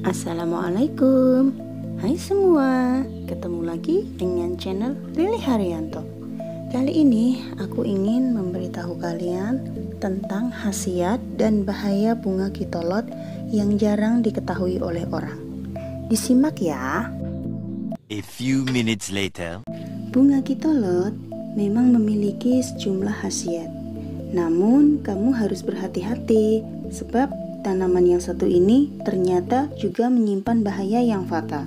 Assalamualaikum. Hai semua, ketemu lagi dengan channel Lili Haryanto. Kali ini aku ingin memberitahu kalian tentang khasiat dan bahaya bunga kitolot yang jarang diketahui oleh orang. Disimak ya. A few minutes later. Bunga kitolot memang memiliki sejumlah khasiat. Namun kamu harus berhati-hati sebab tanaman yang satu ini ternyata juga menyimpan bahaya yang fatal.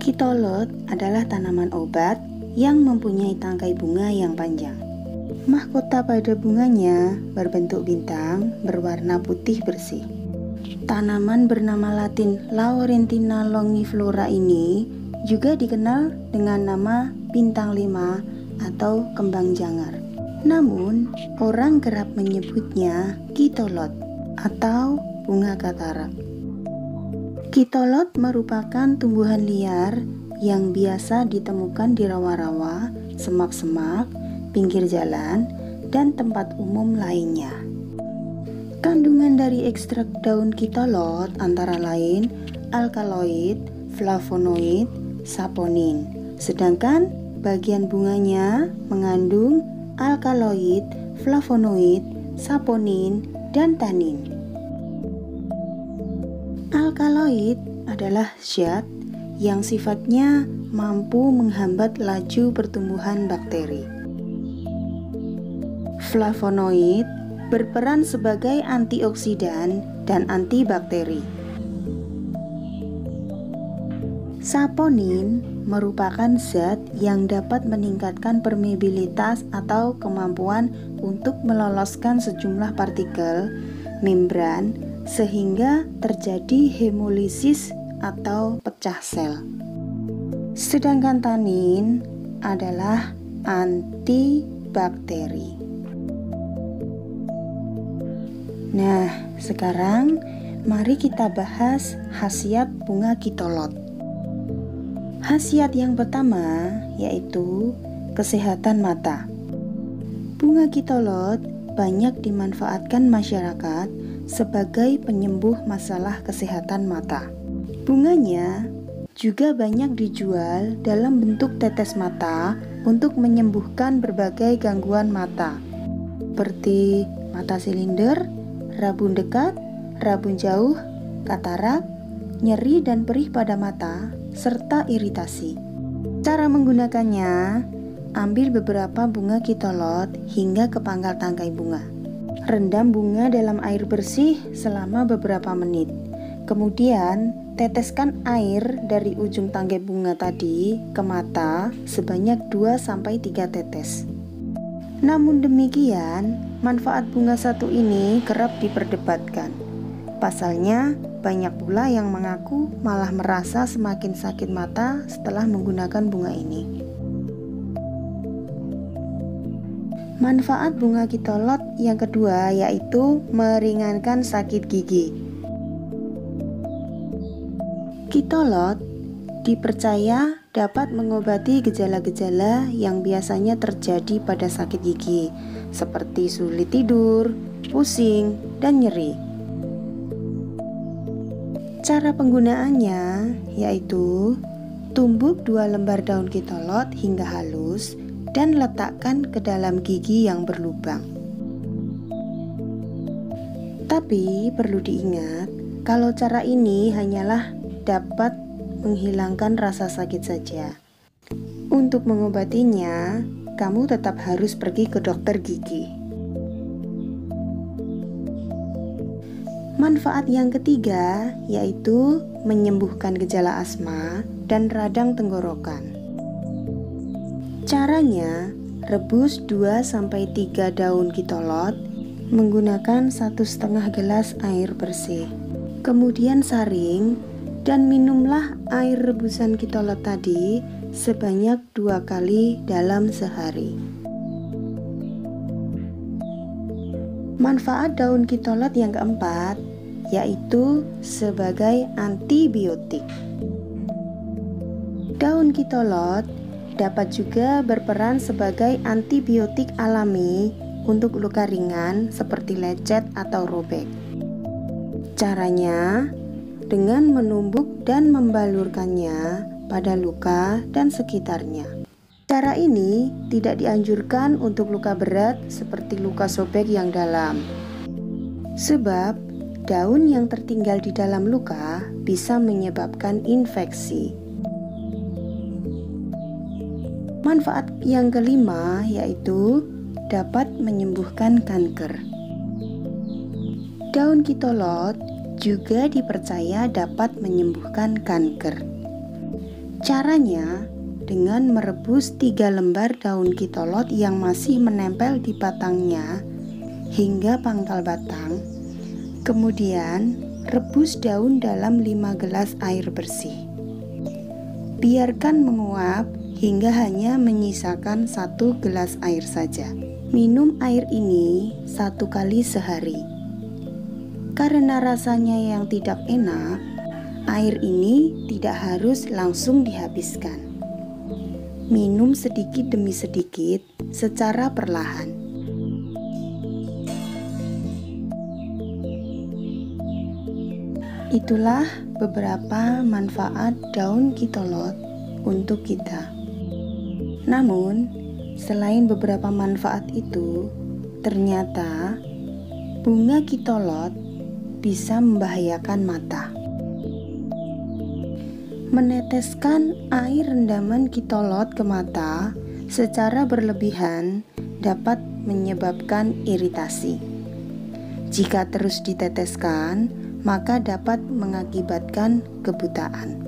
Kitolot adalah tanaman obat yang mempunyai tangkai bunga yang panjang. Mahkota pada bunganya berbentuk bintang berwarna putih bersih. Tanaman bernama Latin Laurentia longiflora ini juga dikenal dengan nama bintang 5 atau kembang jangar. Namun, orang kerap menyebutnya kitolot atau bunga katarak. Kitolot merupakan tumbuhan liar yang biasa ditemukan di rawa-rawa, semak-semak, pinggir jalan, dan tempat umum lainnya. Kandungan dari ekstrak daun kitolot antara lain alkaloid, flavonoid, saponin. Sedangkan bagian bunganya mengandung alkaloid, flavonoid, saponin, dan tanin. Alkaloid adalah zat yang sifatnya mampu menghambat laju pertumbuhan bakteri. Flavonoid berperan sebagai antioksidan dan antibakteri. Saponin merupakan zat yang dapat meningkatkan permeabilitas atau kemampuan untuk meloloskan sejumlah partikel membran sehingga terjadi hemolisis atau pecah sel. Sedangkan tanin adalah antibakteri. Nah, sekarang mari kita bahas khasiat bunga kitolot. Khasiat yang pertama yaitu kesehatan mata. Bunga kitolot banyak dimanfaatkan masyarakat sebagai penyembuh masalah kesehatan mata. Bunganya juga banyak dijual dalam bentuk tetes mata untuk menyembuhkan berbagai gangguan mata, seperti mata silinder, rabun dekat, rabun jauh, katarak, nyeri dan perih pada mata, serta iritasi. Cara menggunakannya, ambil beberapa bunga kitolot hingga ke pangkal tangkai bunga. Rendam bunga dalam air bersih selama beberapa menit. Kemudian, teteskan air dari ujung tangkai bunga tadi ke mata sebanyak 2-3 tetes. Namun demikian, manfaat bunga satu ini kerap diperdebatkan. Pasalnya, banyak pula yang mengaku malah merasa semakin sakit mata setelah menggunakan bunga ini. Manfaat bunga kitolot yang kedua yaitu meringankan sakit gigi. Kitolot dipercaya dapat mengobati gejala-gejala yang biasanya terjadi pada sakit gigi, seperti sulit tidur, pusing, dan nyeri. Cara penggunaannya yaitu tumbuk 2 lembar daun kitolot hingga halus dan letakkan ke dalam gigi yang berlubang. Tapi perlu diingat kalau cara ini hanyalah dapat menghilangkan rasa sakit saja. Untuk mengobatinya, kamu tetap harus pergi ke dokter gigi. Manfaat yang ketiga yaitu menyembuhkan gejala asma dan radang tenggorokan. Caranya, rebus 2-3 daun kitolot menggunakan 1,5 gelas air bersih. Kemudian saring dan minumlah air rebusan kitolot tadi sebanyak 2 kali dalam sehari. Manfaat daun kitolot yang keempat yaitu sebagai antibiotik. Daun kitolot dapat juga berperan sebagai antibiotik alami untuk luka ringan seperti lecet atau robek. Caranya, dengan menumbuk dan membalurkannya pada luka dan sekitarnya. Cara ini tidak dianjurkan untuk luka berat seperti luka sobek yang dalam, sebab daun yang tertinggal di dalam luka bisa menyebabkan infeksi. Manfaat yang kelima yaitu dapat menyembuhkan kanker. Daun kitolot juga dipercaya dapat menyembuhkan kanker. Caranya dengan merebus 3 lembar daun kitolot yang masih menempel di batangnya hingga pangkal batang. Kemudian rebus daun dalam 5 gelas air bersih. Biarkan menguap hingga hanya menyisakan 1 gelas air saja. Minum air ini 1 kali sehari. Karena rasanya yang tidak enak, air ini tidak harus langsung dihabiskan. Minum sedikit demi sedikit secara perlahan. Itulah beberapa manfaat daun kitolot untuk kita. Namun, selain beberapa manfaat itu, ternyata bunga kitolot bisa membahayakan mata. Meneteskan air rendaman kitolot ke mata secara berlebihan dapat menyebabkan iritasi. Jika terus diteteskan, maka dapat mengakibatkan kebutaan.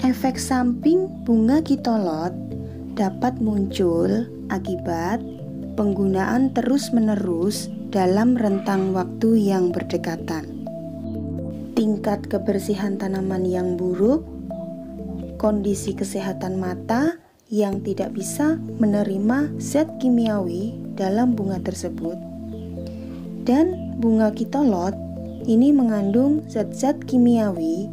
Efek samping bunga kitolot dapat muncul akibat penggunaan terus-menerus dalam rentang waktu yang berdekatan. Tingkat kebersihan tanaman yang buruk, kondisi kesehatan mata yang tidak bisa menerima zat kimiawi dalam bunga tersebut, dan bunga kitolot ini mengandung zat-zat kimiawi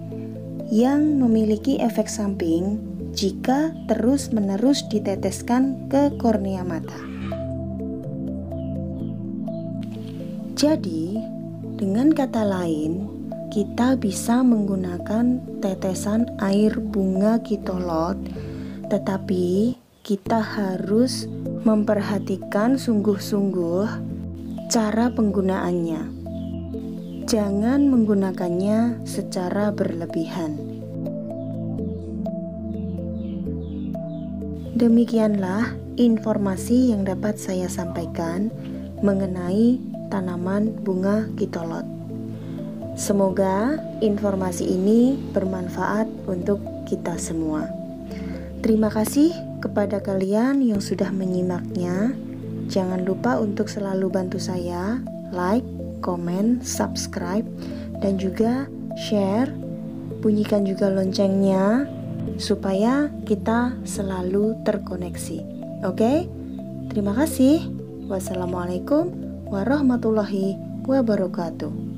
yang memiliki efek samping jika terus-menerus diteteskan ke kornea mata. Jadi, dengan kata lain, kita bisa menggunakan tetesan air bunga kitolot, tetapi kita harus memperhatikan sungguh-sungguh cara penggunaannya. Jangan menggunakannya secara berlebihan. Demikianlah informasi yang dapat saya sampaikan mengenai tanaman bunga kitolot. Semoga informasi ini bermanfaat untuk kita semua. Terima kasih kepada kalian yang sudah menyimaknya. Jangan lupa untuk selalu bantu saya, like, komen, subscribe, dan juga share. Bunyikan juga loncengnya supaya kita selalu terkoneksi. Oke? Terima kasih. Wassalamualaikum warahmatullahi wabarakatuh.